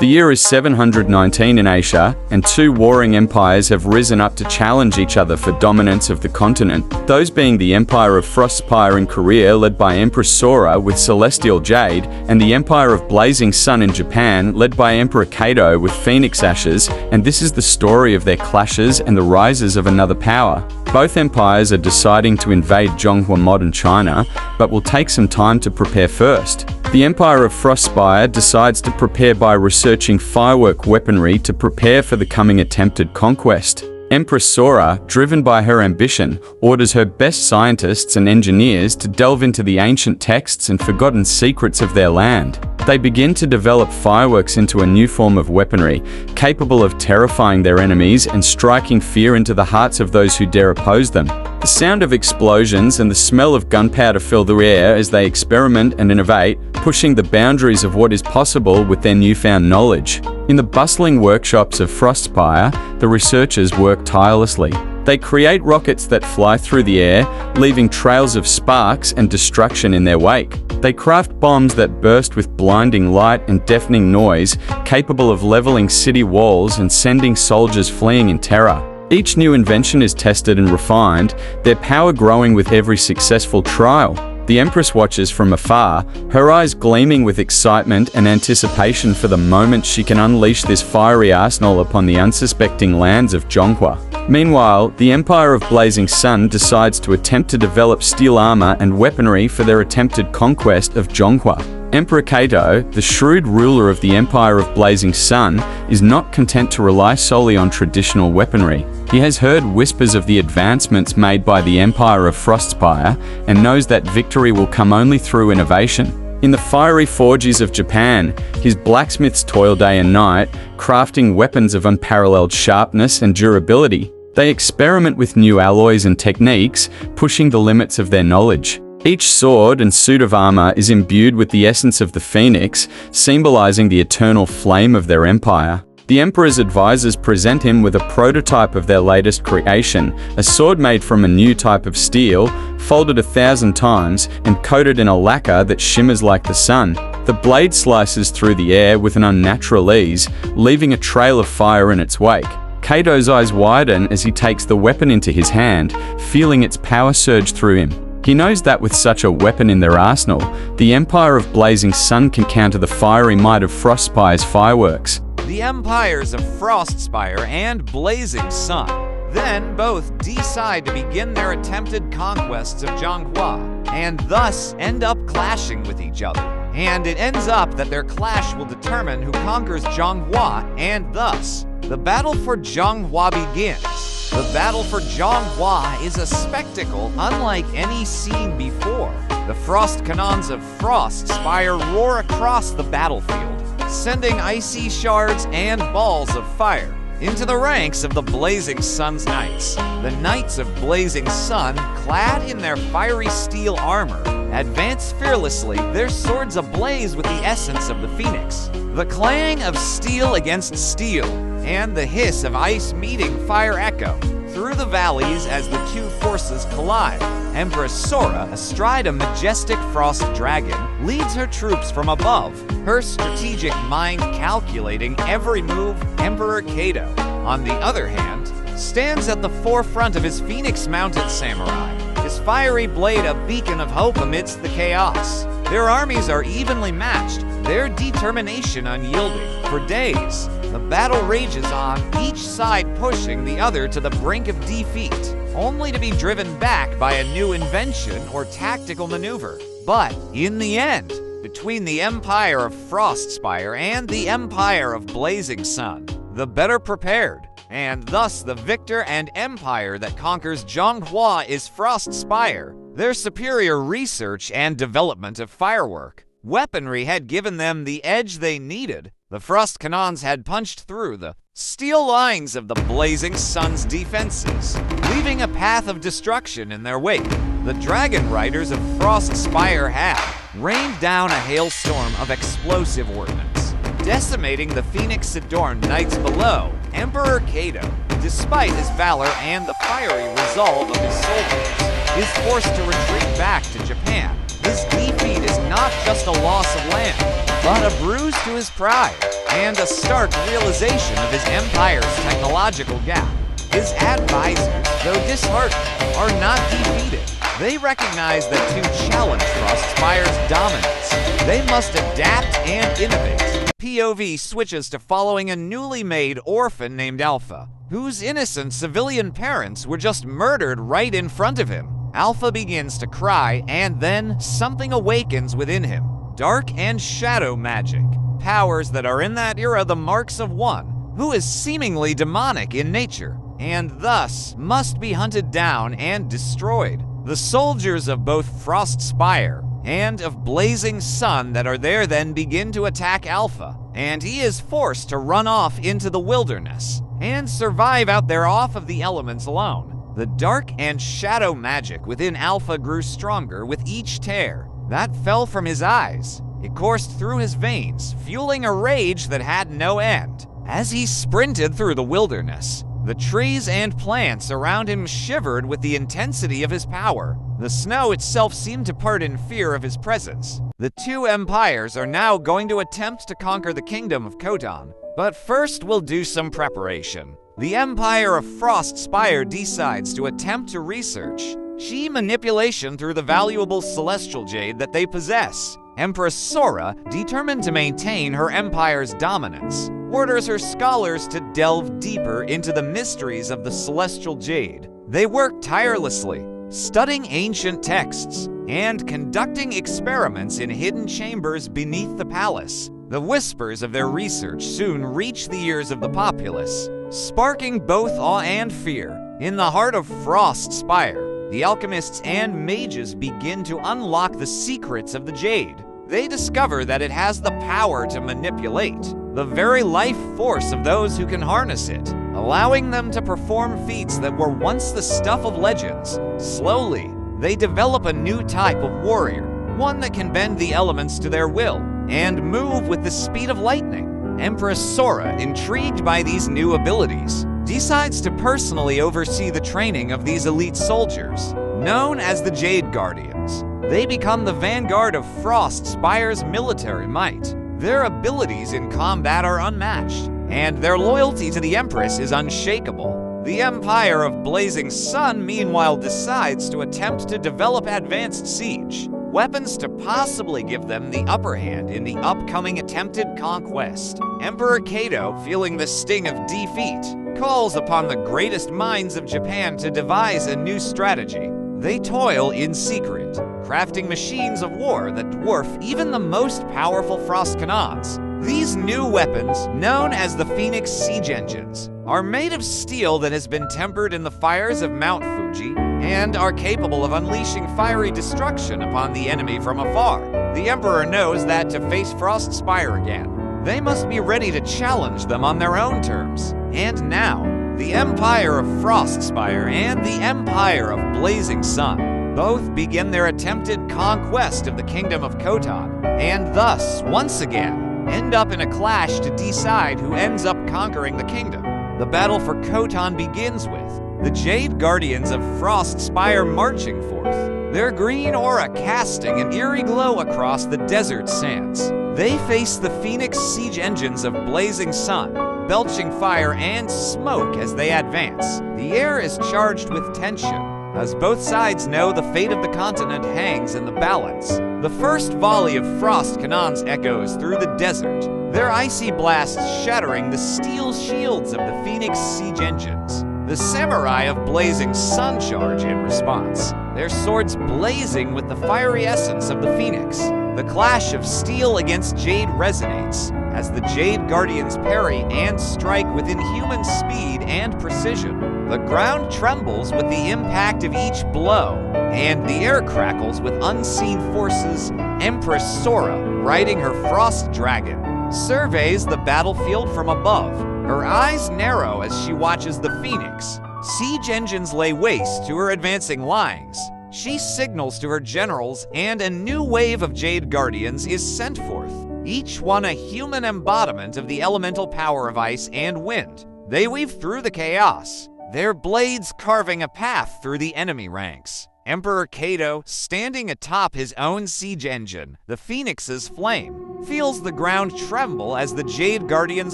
The year is 719 in Asia, and two warring empires have risen up to challenge each other for dominance of the continent, those being the Empire of Frostspire in Korea led by Empress Sora with Celestial Jade, and the Empire of Blazing Sun in Japan led by Emperor Kato with Phoenix Ashes, and this is the story of their clashes and the rises of another power. Both empires are deciding to invade Zhonghua modern China, but will take some time to prepare first. The Empire of Frostspire decides to prepare by researching firework weaponry to prepare for the coming attempted conquest. Empress Sora, driven by her ambition, orders her best scientists and engineers to delve into the ancient texts and forgotten secrets of their land. They begin to develop fireworks into a new form of weaponry, capable of terrifying their enemies and striking fear into the hearts of those who dare oppose them. The sound of explosions and the smell of gunpowder fill the air as they experiment and innovate, pushing the boundaries of what is possible with their newfound knowledge. In the bustling workshops of Frostspire, the researchers work tirelessly. They create rockets that fly through the air, leaving trails of sparks and destruction in their wake. They craft bombs that burst with blinding light and deafening noise, capable of leveling city walls and sending soldiers fleeing in terror. Each new invention is tested and refined, their power growing with every successful trial. The Empress watches from afar, her eyes gleaming with excitement and anticipation for the moment she can unleash this fiery arsenal upon the unsuspecting lands of Zhonghua. Meanwhile, the Empire of Blazing Sun decides to attempt to develop steel armor and weaponry for their attempted conquest of Zhonghua. Emperor Kato, the shrewd ruler of the Empire of Blazing Sun, is not content to rely solely on traditional weaponry. He has heard whispers of the advancements made by the Empire of Frostspire and knows that victory will come only through innovation. In the fiery forges of Japan, his blacksmiths toil day and night, crafting weapons of unparalleled sharpness and durability. They experiment with new alloys and techniques, pushing the limits of their knowledge. Each sword and suit of armor is imbued with the essence of the phoenix, symbolizing the eternal flame of their empire. The Emperor's advisors present him with a prototype of their latest creation, a sword made from a new type of steel, folded 1,000 times and coated in a lacquer that shimmers like the sun. The blade slices through the air with an unnatural ease, leaving a trail of fire in its wake. Kato's eyes widen as he takes the weapon into his hand, feeling its power surge through him. He knows that with such a weapon in their arsenal, the Empire of Blazing Sun can counter the fiery might of Frostspire's fireworks. The empires of Frostspire and Blazing Sun then both decide to begin their attempted conquests of Zhonghua, and thus end up clashing with each other. And it ends up that their clash will determine who conquers Zhonghua, and thus, the battle for Zhonghua begins. The battle for Zhonghua is a spectacle unlike any seen before. The frost cannons of Frostspire roar across the battlefield, sending icy shards and balls of fire into the ranks of the Blazing Sun's knights. The Knights of Blazing Sun, clad in their fiery steel armor, advance fearlessly, their swords ablaze with the essence of the phoenix. The clang of steel against steel, and the hiss of ice meeting fire echo through the valleys as the two forces collide. Empress Sora, astride a majestic frost dragon, leads her troops from above, her strategic mind calculating every move. Emperor Kato, on the other hand, stands at the forefront of his phoenix-mounted samurai, his fiery blade a beacon of hope amidst the chaos. Their armies are evenly matched, their determination unyielding. For days, the battle rages on, each side pushing the other to the brink of defeat, only to be driven back by a new invention or tactical maneuver. But in the end, between the Empire of Frostspire and the Empire of Blazing Sun, the better prepared, and thus the victor and empire that conquers Zhonghua is Frostspire. Their superior research and development of firework weaponry had given them the edge they needed. The frost cannons had punched through the steel lines of the Blazing Sun's defenses, leaving a path of destruction in their wake. The dragon riders of Frostspire had rained down a hailstorm of explosive ordnance, decimating the phoenix-adorned knights below. Emperor Kato, despite his valor and the fiery resolve of his soldiers, is forced to retreat back to Japan. His defeat is not just a loss of land, but a bruise to his pride. and a stark realization of his empire's technological gap. His advisors, though disheartened, are not defeated. They recognize that to challenge Frostspire's dominance, they must adapt and innovate. POV switches to following a newly made orphan named Alpha, whose innocent civilian parents were just murdered right in front of him. Alpha begins to cry, and then something awakens within him. Dark and shadow magic, powers that are in that era the marks of one who is seemingly demonic in nature, and thus must be hunted down and destroyed. The soldiers of both Frostspire and of Blazing Sun that are there then begin to attack Alpha, and he is forced to run off into the wilderness and survive out there off of the elements alone. The dark and shadow magic within Alpha grew stronger with each tear that fell from his eyes. It coursed through his veins, fueling a rage that had no end. As he sprinted through the wilderness, the trees and plants around him shivered with the intensity of his power. The snow itself seemed to part in fear of his presence. The two empires are now going to attempt to conquer the kingdom of Khoton, but first we'll do some preparation. The Empire of Frostspire decides to attempt to research Chi manipulation through the valuable celestial jade that they possess. Empress Sora, determined to maintain her empire's dominance, orders her scholars to delve deeper into the mysteries of the celestial jade. They work tirelessly, studying ancient texts and conducting experiments in hidden chambers beneath the palace. The whispers of their research soon reach the ears of the populace, sparking both awe and fear. In the heart of Frostspire, the alchemists and mages begin to unlock the secrets of the jade. They discover that it has the power to manipulate the very life force of those who can harness it, allowing them to perform feats that were once the stuff of legends. Slowly, they develop a new type of warrior, one that can bend the elements to their will and move with the speed of lightning. Empress Sora, intrigued by these new abilities, decides to personally oversee the training of these elite soldiers, known as the Jade Guardians. They become the vanguard of Frostspire's military might. Their abilities in combat are unmatched, and their loyalty to the Empress is unshakable. The Empire of Blazing Sun, meanwhile, decides to attempt to develop advanced siege weapons to possibly give them the upper hand in the upcoming attempted conquest. Emperor Kato, feeling the sting of defeat, calls upon the greatest minds of Japan to devise a new strategy. They toil in secret, crafting machines of war that dwarf even the most powerful frost cannons. These new weapons, known as the Phoenix Siege Engines, are made of steel that has been tempered in the fires of Mount Fuji and are capable of unleashing fiery destruction upon the enemy from afar. The Emperor knows that to face Frostspire again, they must be ready to challenge them on their own terms. And now, the Empire of Frostspire and the Empire of Blazing Sun both begin their attempted conquest of the Kingdom of Khoton, and thus, once again, end up in a clash to decide who ends up conquering the kingdom. The battle for Khoton begins with the Jade Guardians of Frostspire marching forth, their green aura casting an eerie glow across the desert sands. They face the Phoenix Siege Engines of Blazing Sun, belching fire and smoke as they advance. The air is charged with tension, as both sides know the fate of the continent hangs in the balance. The first volley of frost cannons echoes through the desert, their icy blasts shattering the steel shields of the Phoenix Siege Engines. The samurai of Blazing Sun charge in response, their swords blazing with the fiery essence of the Phoenix. The clash of steel against jade resonates, as the Jade Guardians parry and strike with inhuman speed and precision. The ground trembles with the impact of each blow, and the air crackles with unseen forces. Empress Sora, riding her frost dragon, surveys the battlefield from above. Her eyes narrow as she watches the Phoenix Siege Engines lay waste to her advancing lines. She signals to her generals, and a new wave of Jade Guardians is sent forth, each one a human embodiment of the elemental power of ice and wind. They weave through the chaos, their blades carving a path through the enemy ranks. Emperor Cato, standing atop his own siege engine, the Phoenix's flame, feels the ground tremble as the Jade Guardians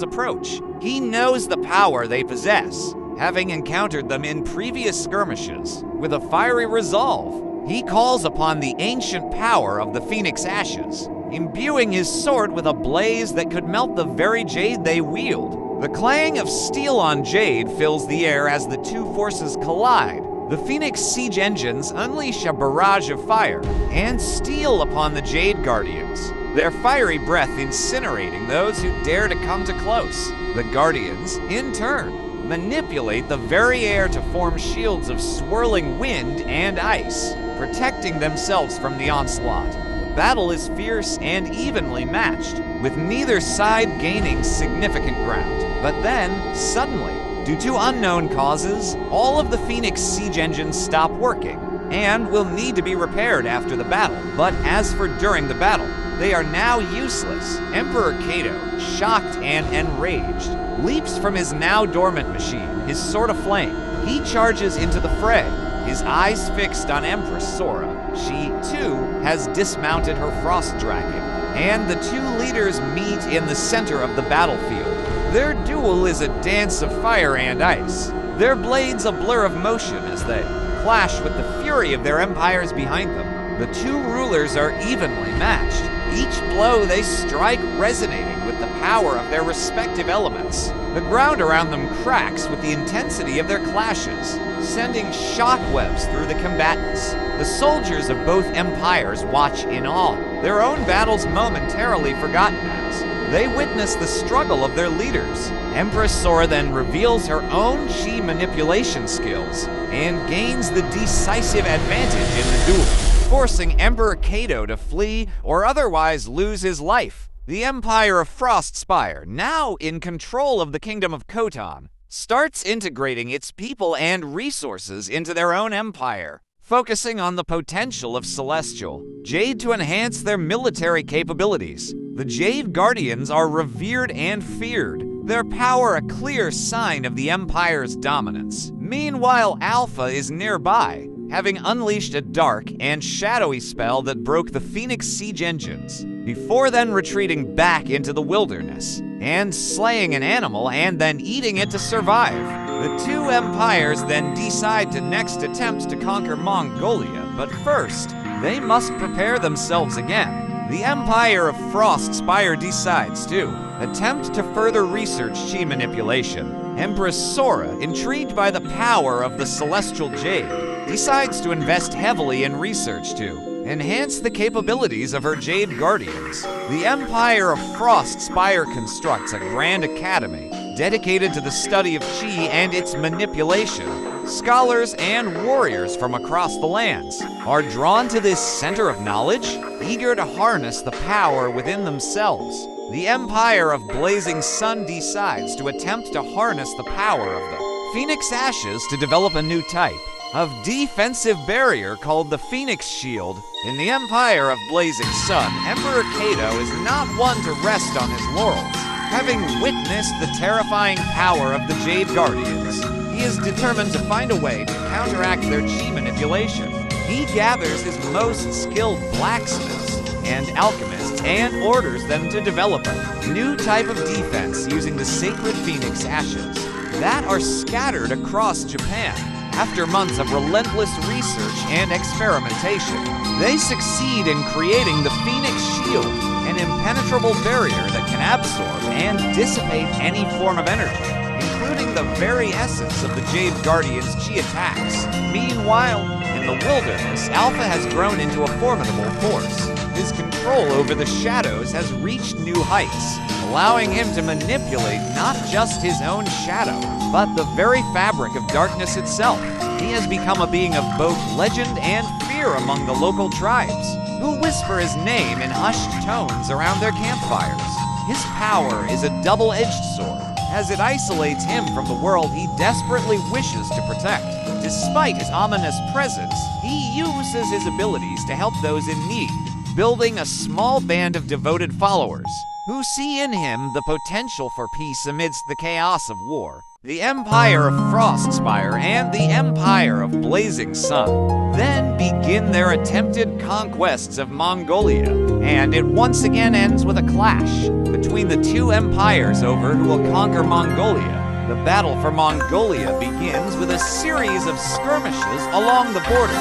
approach. He knows the power they possess, having encountered them in previous skirmishes. With a fiery resolve, he calls upon the ancient power of the Phoenix Ashes, imbuing his sword with a blaze that could melt the very jade they wield. The clang of steel on jade fills the air as the two forces collide. The Phoenix siege engines unleash a barrage of fire and steel upon the Jade Guardians, their fiery breath incinerating those who dare to come too close. The Guardians, in turn, manipulate the very air to form shields of swirling wind and ice, protecting themselves from the onslaught. The battle is fierce and evenly matched, with neither side gaining significant ground. But then, suddenly, due to unknown causes, all of the Phoenix siege engines stop working and will need to be repaired after the battle. But as for during the battle, they are now useless. Emperor Cato, shocked and enraged, leaps from his now dormant machine, his sword aflame. He charges into the fray, his eyes fixed on Empress Sora. She, too, has dismounted her frost dragon, and the two leaders meet in the center of the battlefield. Their duel is a dance of fire and ice, their blades a blur of motion as they clash with the fury of their empires behind them. The two rulers are evenly matched, each blow they strike resonating with the power of their respective elements. The ground around them cracks with the intensity of their clashes, sending shockwaves through the combatants. The soldiers of both empires watch in awe, their own battles momentarily forgotten as they witness the struggle of their leaders. Empress Sora then reveals her own chi manipulation skills and gains the decisive advantage in the duel, forcing Emperor Cato to flee or otherwise lose his life. The Empire of Frostspire, now in control of the Kingdom of Khotan, starts integrating its people and resources into their own empire, focusing on the potential of Celestial Jade to enhance their military capabilities. The Jade Guardians are revered and feared, their power a clear sign of the Empire's dominance. Meanwhile, Alpha is nearby, having unleashed a dark and shadowy spell that broke the Phoenix siege engines, before then retreating back into the wilderness and slaying an animal and then eating it to survive. The two empires then decide to next attempt to conquer Mongolia, but first, they must prepare themselves again. The Empire of Frostspire decides to attempt to further research chi manipulation. Empress Sora, intrigued by the power of the Celestial Jade, decides to invest heavily in research to enhance the capabilities of her Jade Guardians. The Empire of Frostspire constructs a grand academy dedicated to the study of chi and its manipulation. Scholars and warriors from across the lands are drawn to this center of knowledge, eager to harness the power within themselves. The Empire of Blazing Sun decides to attempt to harness the power of the Phoenix Ashes to develop a new type of defensive barrier called the Phoenix Shield. In the Empire of Blazing Sun, Emperor Cato is not one to rest on his laurels. Having witnessed the terrifying power of the Jade Guardians, he is determined to find a way to counteract their chi manipulation. He gathers his most skilled blacksmiths and alchemists and orders them to develop a new type of defense using the sacred Phoenix Ashes that are scattered across Japan. After months of relentless research and experimentation, they succeed in creating the Phoenix Shield, an impenetrable barrier that can absorb and dissipate any form of energy, including the very essence of the Jade Guardian's chi attacks. Meanwhile, in the wilderness, Alpha has grown into a formidable force. His control over the shadows has reached new heights, allowing him to manipulate not just his own shadow, but the very fabric of darkness itself. He has become a being of both legend and fear among the local tribes, who whisper his name in hushed tones around their campfires. His power is a double-edged sword, as it isolates him from the world he desperately wishes to protect. Despite his ominous presence, he uses his abilities to help those in need, building a small band of devoted followers who see in him the potential for peace amidst the chaos of war. the Empire of Frostspire and the Empire of Blazing Sun then begin their attempted conquests of Mongolia, and it once again ends with a clash between the two empires over who will conquer Mongolia. The battle for Mongolia begins with a series of skirmishes along the border,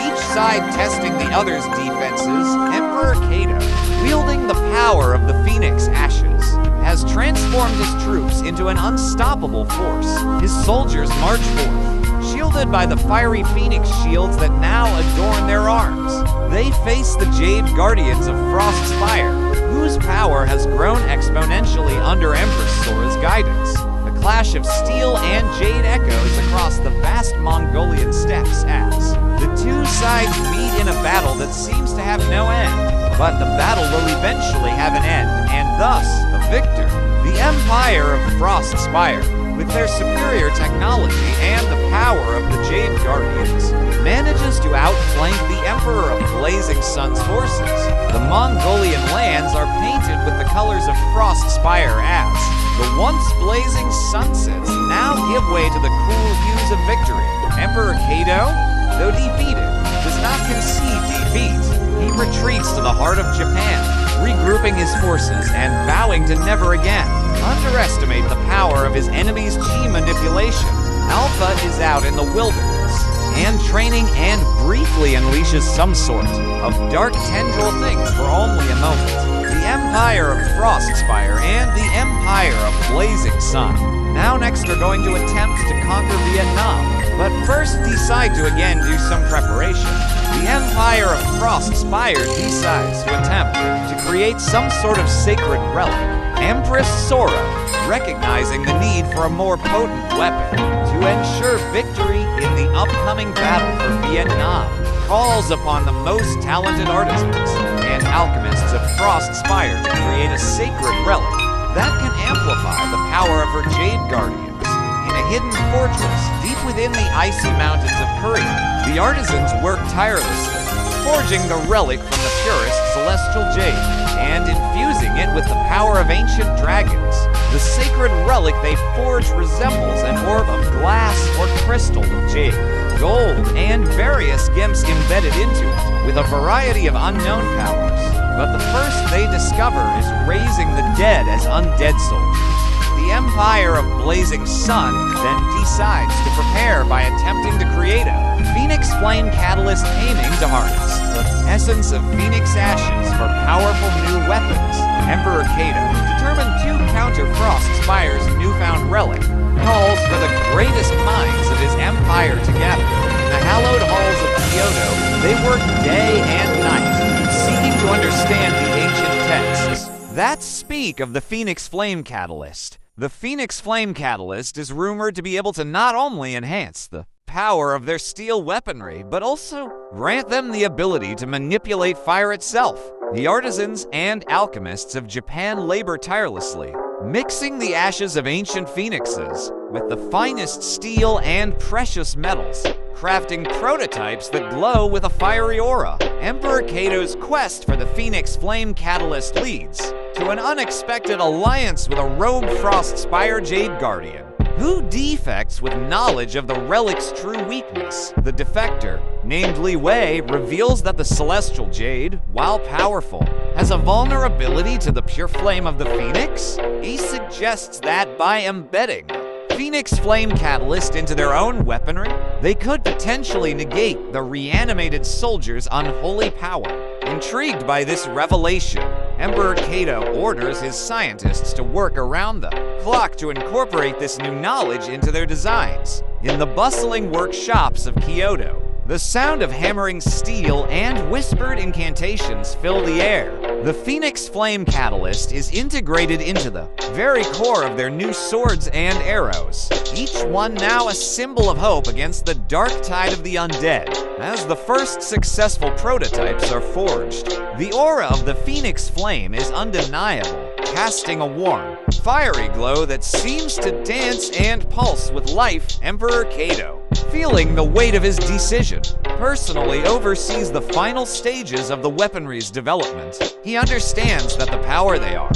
each side testing the other's defenses. Emperor Cato, wielding the power of the Phoenix Ashes, has transformed his troops into an unstoppable force. His soldiers march forth, shielded by the fiery phoenix shields that now adorn their arms. They face the Jade Guardians of Frostspire, whose power has grown exponentially under Empress Sora's guidance. A clash of steel and jade echoes across the vast Mongolian steppes as the two sides meet in a battle that seems to have no end. But the battle will eventually have an end, and thus a victor. The Empire of Frostspire, with their superior technology and the power of the Jade Guardians, manages to outflank the Emperor of Blazing Sun's forces. The Mongolian lands are painted with the colors of Frostspire as the once blazing sunsets now give way to the cool hues of victory. Emperor Cato, though defeated, does not concede defeat. He retreats to the heart of Japan, regrouping his forces and vowing to never again underestimate the power of his enemy's chi manipulation. Alpha is out in the wilderness and training and briefly unleashes some sort of dark tendril things for only a moment. The Empire of Frostspire and the Empire of Blazing Sun now next are going to attempt to conquer Vietnam, but first decide to again do some preparation. The Empire of Frostspire decides to attempt to create some sort of sacred relic. Empress Sora, recognizing the need for a more potent weapon to ensure victory in the upcoming battle for Vietnam, calls upon the most talented artisans and alchemists of Frostspire to create a sacred relic that can amplify the power of her Jade Guardians. In a hidden fortress deep within the icy mountains of Korea, the artisans work tirelessly, forging the relic from the purest celestial jade and infusing it with the power of ancient dragons. The sacred relic they forge resembles an orb of glass or crystal of jade, gold, and various gimps embedded into it, with a variety of unknown powers. But the first they discover is raising the dead as undead soldiers. The Empire of Blazing Sun then decides to prepare by attempting to create a Phoenix Flame Catalyst aiming to harness the essence of Phoenix Ashes for powerful new weapons. Emperor Cato, determined to counter Frostspire's newfound relic, calls for the greatest minds of his empire together. In the hallowed halls of Kyoto, they work day and night, seeking to understand the ancient texts that speak of the Phoenix Flame Catalyst. The Phoenix Flame Catalyst is rumored to be able to not only enhance the power of their steel weaponry, but also grant them the ability to manipulate fire itself. The artisans and alchemists of Japan labor tirelessly, mixing the ashes of ancient phoenixes with the finest steel and precious metals, crafting prototypes that glow with a fiery aura. Emperor Cato's quest for the Phoenix Flame Catalyst leads to an unexpected alliance with a rogue Frostspire Jade Guardian, who defects with knowledge of the relic's true weakness. The defector, named Li Wei, reveals that the Celestial Jade, while powerful, has a vulnerability to the pure flame of the Phoenix. He suggests that by embedding Phoenix Flame Catalyst into their own weaponry, they could potentially negate the reanimated soldier's unholy power. Intrigued by this revelation, Emperor Cato orders his scientists to work around the clock to incorporate this new knowledge into their designs. In the bustling workshops of Kyoto, the sound of hammering steel and whispered incantations fill the air. The Phoenix Flame Catalyst is integrated into the very core of their new swords and arrows, each one now a symbol of hope against the dark tide of the undead. As the first successful prototypes are forged, the aura of the Phoenix Flame is undeniable, casting a warm, fiery glow that seems to dance and pulse with life. Emperor Cato, feeling the weight of his decision, personally oversees the final stages of the weaponry's development. He understands that the power they are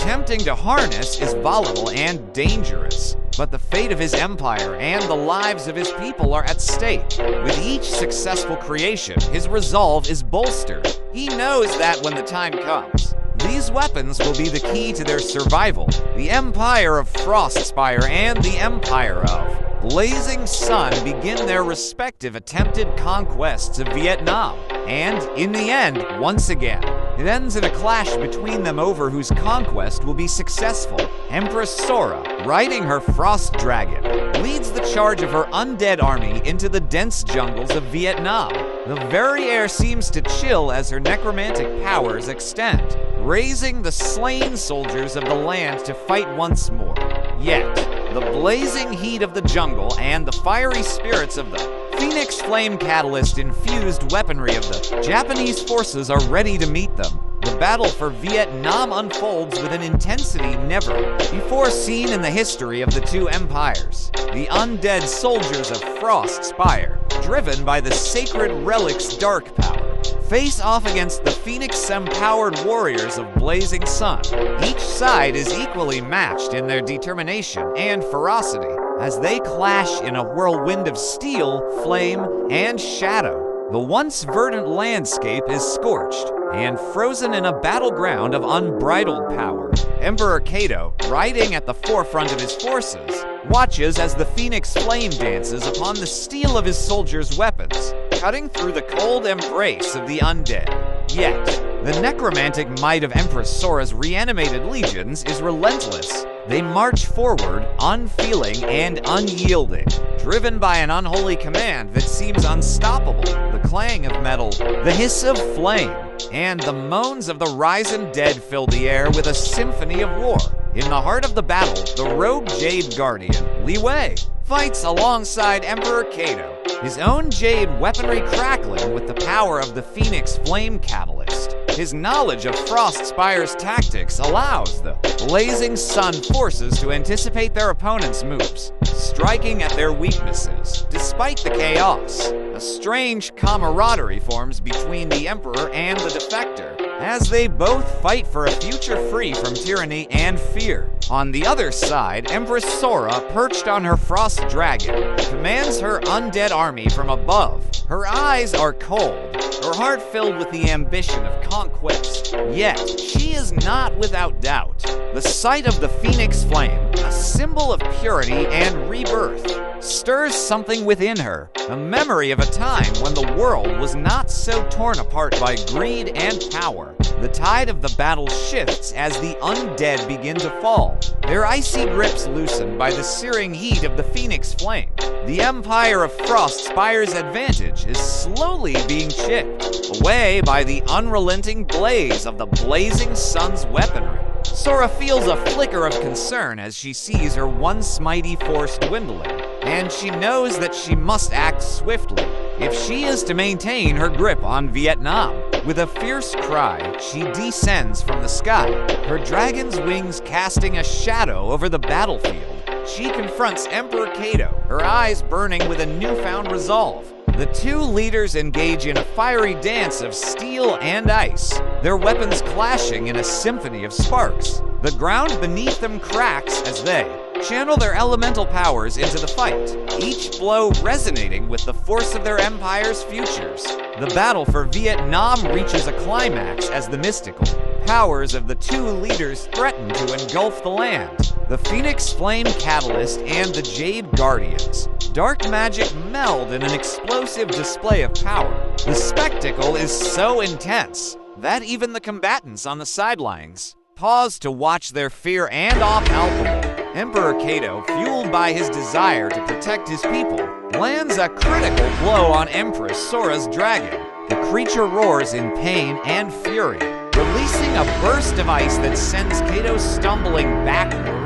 Attempting to harness is volatile and dangerous, but the fate of his empire and the lives of his people are at stake. With each successful creation, his resolve is bolstered. He knows that when the time comes, these weapons will be the key to their survival. The Empire of Frostspire and the Empire of Blazing Sun begin their respective attempted conquests of Vietnam. And, in the end, once again, it ends in a clash between them over whose conquest will be successful. Empress Sora, riding her frost dragon, leads the charge of her undead army into the dense jungles of Vietnam. The very air seems to chill as her necromantic powers extend, raising the slain soldiers of the land to fight once more. Yet, the blazing heat of the jungle and the fiery spirits of the Phoenix Flame Catalyst-infused weaponry of the Japanese forces are ready to meet them. The battle for Vietnam unfolds with an intensity never before seen in the history of the two empires. The undead soldiers of Frostspire, driven by the sacred relic's dark power, face off against the Phoenix-empowered warriors of Blazing Sun. Each side is equally matched in their determination and ferocity as they clash in a whirlwind of steel, flame, and shadow. The once verdant landscape is scorched and frozen in a battleground of unbridled power. Emperor Cato, riding at the forefront of his forces, watches as the Phoenix Flame dances upon the steel of his soldiers' weapons, cutting through the cold embrace of the undead. Yet, the necromantic might of Empress Sora's reanimated legions is relentless. They march forward, unfeeling and unyielding, driven by an unholy command that seems unstoppable. The clang of metal, the hiss of flame, and the moans of the risen dead fill the air with a symphony of war. In the heart of the battle, the rogue Jade Guardian, Li Wei, fights alongside Emperor Cato, his own jade weaponry crackling with the power of the Phoenix Flame Catalyst. His knowledge of Frostspire's tactics allows the Blazing Sun forces to anticipate their opponent's moves, striking at their weaknesses. Despite the chaos, a strange camaraderie forms between the Emperor and the Defector, as they both fight for a future free from tyranny and fear. On the other side, Empress Sora, perched on her frost dragon, commands her undead army from above. Her eyes are cold, her heart filled with the ambition of conquest. Yet, she is not without doubt. The sight of the Phoenix Flame, a symbol of purity and rebirth, stirs something within her, a memory of a time when the world was not so torn apart by greed and power. The tide of the battle shifts as the undead begin to fall, their icy grips loosened by the searing heat of the Phoenix Flame. The Empire of Frostspire's advantage is slowly being chipped away by the unrelenting blaze of the Blazing Sun's weaponry. Sora feels a flicker of concern as she sees her once mighty force dwindling, and she knows that she must act swiftly if she is to maintain her grip on Vietnam. With a fierce cry, she descends from the sky, her dragon's wings casting a shadow over the battlefield. She confronts Emperor Cato, her eyes burning with a newfound resolve. The two leaders engage in a fiery dance of steel and ice, their weapons clashing in a symphony of sparks. The ground beneath them cracks as they channel their elemental powers into the fight, each blow resonating with the force of their empire's futures. The battle for Vietnam reaches a climax as the mystical powers of the two leaders threaten to engulf the land. The Phoenix Flame Catalyst and the Jade Guardians, dark magic meld in an explosive display of power. The spectacle is so intense that even the combatants on the sidelines pause to watch their fear and awe palpable. Emperor Cato, fueled by his desire to protect his people, lands a critical blow on Empress Sora's dragon. The creature roars in pain and fury, releasing a burst of ice that sends Cato stumbling backward.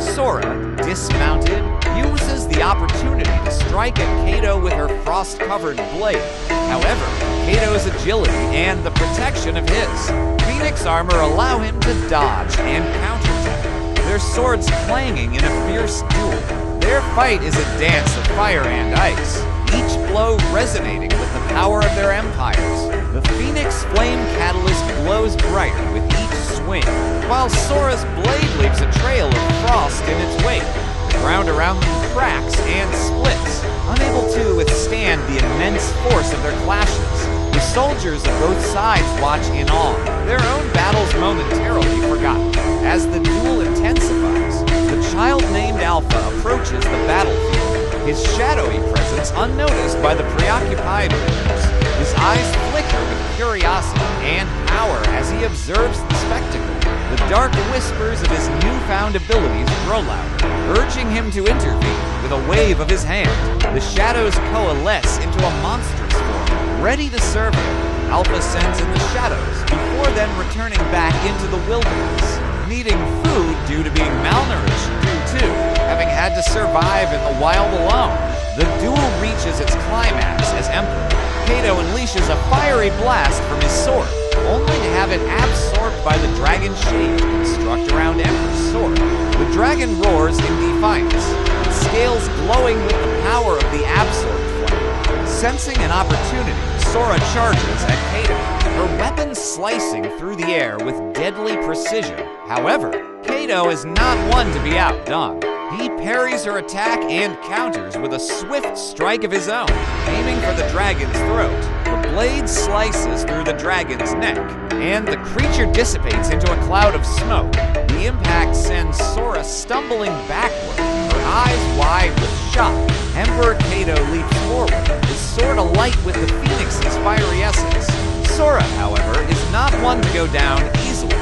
Sora, dismounted, uses the opportunity to strike at Cato with her frost-covered blade. However, Cato's agility and the protection of his Phoenix armor allow him to dodge and counterattack, their swords clanging in a fierce duel. Their fight is a dance of fire and ice, each blow resonating with the power of their empires. The Phoenix Flame Catalyst glows brighter with each swing, while Sora's blade leaves a trail of frost in its wake. The ground around them cracks and splits, unable to withstand the immense force of their clashes. The soldiers of both sides watch in awe, their own battles momentarily forgotten. As the duel intensifies, the child named Alpha approaches the battlefield, his shadowy presence unnoticed by the preoccupied players. His eyes flicker with curiosity and power as he observes the spectacle. The dark whispers of his newfound abilities grow louder, urging him to intervene with a wave of his hand. The shadows coalesce into a monstrous form, ready to serve him. Alpha sends in the shadows, before then returning back into the wilderness, needing food due to being malnourished due to having had to survive in the wild alone. The duel reaches its climax as Emperor Kato unleashes a fiery blast from his sword, only to have it absorbed by the dragon shade construct around Emperor's sword. The dragon roars in defiance, its scales glowing with the power of the absorbed flame. Sensing an opportunity, Sora charges at Kato, her weapon slicing through the air with deadly precision. However, Kato is not one to be outdone. He parries her attack and counters with a swift strike of his own, aiming for the dragon's throat. The blade slices through the dragon's neck, and the creature dissipates into a cloud of smoke. The impact sends Sora stumbling backward, her eyes wide with shock. Emperor Kato leaps forward, his sword alight with the Phoenix's fiery essence. Sora, however, is not one to go down easily.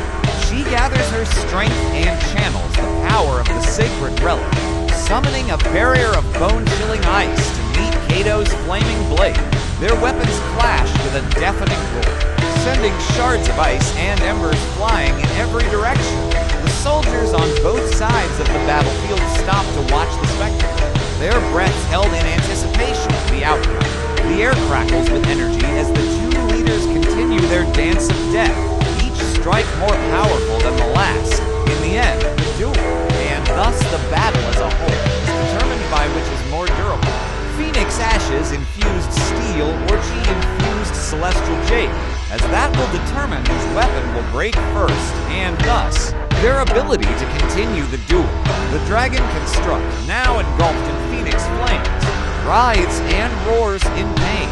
She gathers her strength and channels the power of the sacred relic, summoning a barrier of bone-chilling ice to meet Kato's flaming blade. Their weapons clash with a deafening roar, sending shards of ice and embers flying in every direction. The soldiers on both sides of the battlefield stop to watch the spectacle, their breaths held in anticipation of the outcome. The air crackles with energy as the two leaders continue their dance of death, strike more powerful than the last. In the end, the duel, and thus the battle as a whole, is determined by which is more durable. Phoenix Ashes infused steel or Chi-infused celestial jade, as that will determine whose weapon will break first, and thus, their ability to continue the duel. The dragon construct, now engulfed in Phoenix flames, writhes and roars in pain.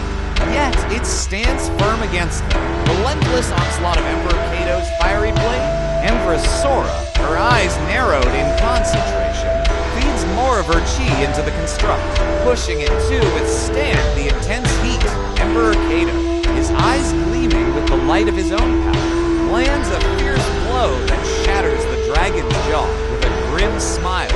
Yet, it stands firm against them. Relentless onslaught of Emperor Kato's fiery blade. Empress Sora, her eyes narrowed in concentration, feeds more of her chi into the construct, pushing it to withstand the intense heat. Emperor Kato, his eyes gleaming with the light of his own power, lands a fierce blow that shatters the dragon's jaw with a grim smile.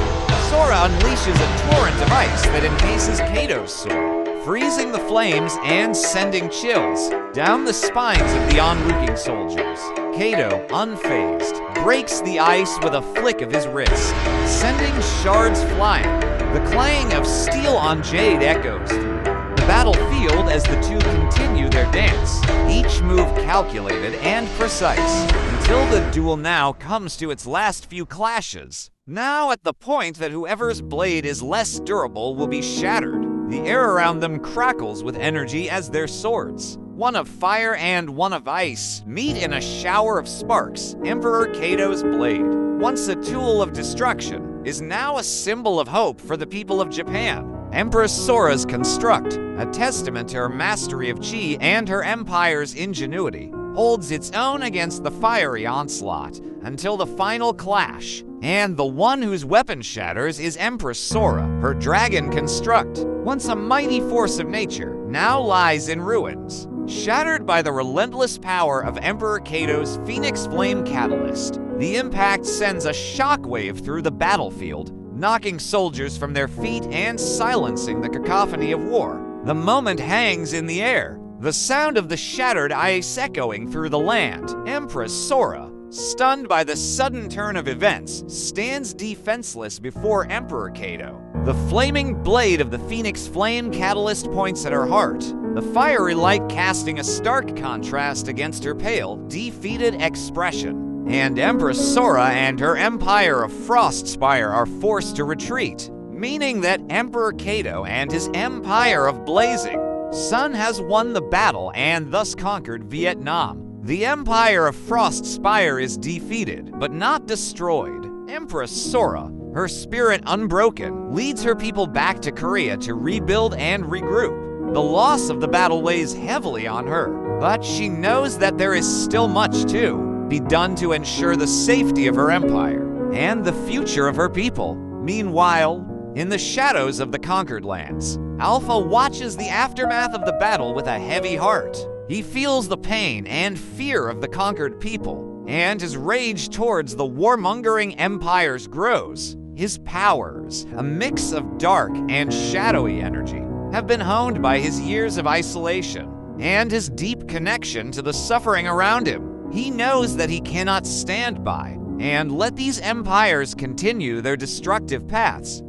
Sora unleashes a torrent of ice that encases Kato's sword, freezing the flames and sending chills down the spines of the onlooking soldiers. Kato, unfazed, breaks the ice with a flick of his wrist, sending shards flying. The clang of steel on jade echoes through the battlefield as the two continue their dance, each move calculated and precise, until the duel now comes to its last few clashes. Now at the point that whoever's blade is less durable will be shattered. The air around them crackles with energy as their swords, one of fire and one of ice, meet in a shower of sparks. Emperor Kato's blade, once a tool of destruction, is now a symbol of hope for the people of Japan. Empress Sora's construct, a testament to her mastery of Chi and her empire's ingenuity, holds its own against the fiery onslaught until the final clash. And the one whose weapon shatters is Empress Sora. Her dragon construct, once a mighty force of nature, now lies in ruins, shattered by the relentless power of Emperor Kato's Phoenix Flame Catalyst. The impact sends a shockwave through the battlefield, knocking soldiers from their feet and silencing the cacophony of war. The moment hangs in the air, the sound of the shattered ice echoing through the land. Empress Sora, stunned by the sudden turn of events, stands defenseless before Emperor Kato. The flaming blade of the Phoenix Flame Catalyst points at her heart, the fiery light casting a stark contrast against her pale, defeated expression. And Empress Sora and her empire of Frostspire are forced to retreat, meaning that Emperor Kato and his empire of blazing Sun has won the battle and thus conquered Vietnam. The Empire of Frost Spire is defeated, but not destroyed. Empress Sora, her spirit unbroken, leads her people back to Korea to rebuild and regroup. The loss of the battle weighs heavily on her, but she knows that there is still much to be done to ensure the safety of her empire and the future of her people. Meanwhile, in the shadows of the conquered lands, Alpha watches the aftermath of the battle with a heavy heart. He feels the pain and fear of the conquered people, and his rage towards the warmongering empires grows. His powers, a mix of dark and shadowy energy, have been honed by his years of isolation and his deep connection to the suffering around him. He knows that he cannot stand by and let these empires continue their destructive paths.